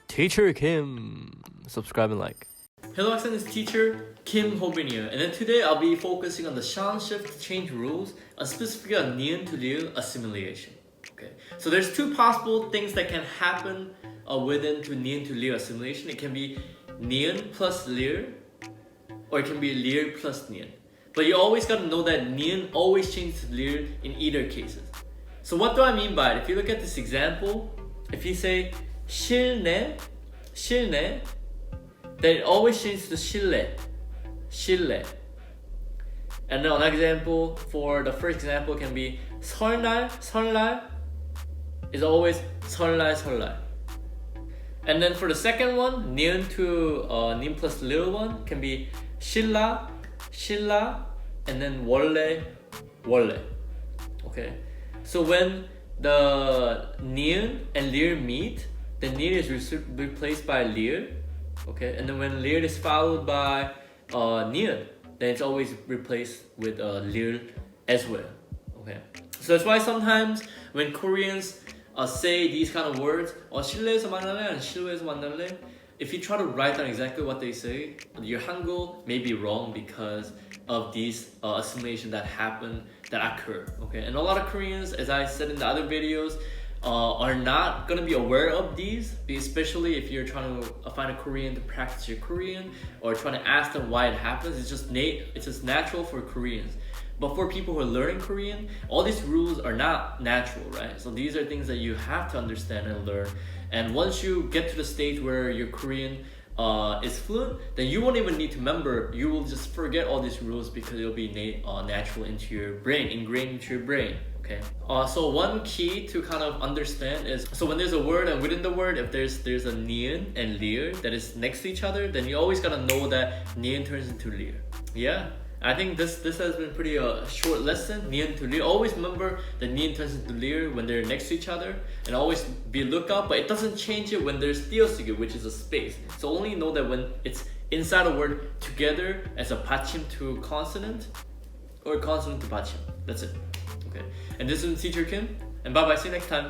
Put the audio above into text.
Teacher Kim. Subscribe and like. Hello, accent is teacher Kim Ho-bin here, and then today I'll be focusing on the sound shift change rules, specifically on nian to liu assimilation. Okay, so there's two possible things that can happen within to nian to liu assimilation. It can be nian plus liu, or it can be liu plus nian. But you always gotta know that nian always changes to liu in either cases. So what do I mean by it? If you look at this example, if you say 실내, 실내, then it always changes to 실내, 실내. And then another example, for the first example, can be 설날, 설날 is always 설날, 설날. And then for the second one, nian to nian plus liu one can be 신라, 신라, and then 원래, 원래. Okay. So when the nian and liu meet, the nian is replaced by liu. Okay, and then when liu is followed by nian, then it's always replaced with liu as well. Okay, so that's why sometimes when Koreans say these kind of words, 실내에서 만날래 and 실외에서 만날래, if you try to write down exactly what they say, your Hangul may be wrong because of these assimilation that happen, that occur. Okay, and a lot of Koreans, as I said in the other videos, are not gonna be aware of these, especially if you're trying to find a Korean to practice your Korean or trying to ask them why it happens. It's just natural for Koreans. But for people who are learning Korean, all these rules are not natural, right? So these are things that you have to understand and learn. And once you get to the stage where your Korean is fluent, then you won't even need to remember. You will just forget all these rules because it'll be natural into your brain, ingrained into your brain. Okay. So one key to kind of understand is, so when there's a word and within the word, if there's a nian and liu that is next to each other, then you always gotta know that nian turns into liu. Yeah. I think this has been pretty short lesson. Nian to liu. Always remember that nian turns into liu when they're next to each other, and always be lookout. But it doesn't change it when there's 띄어쓰기, which is a space. So only know that when it's inside a word together as a 받침 to consonant, or consonant to 받침. That's it. Okay. And this is Teacher Kim, and bye bye. See you next time.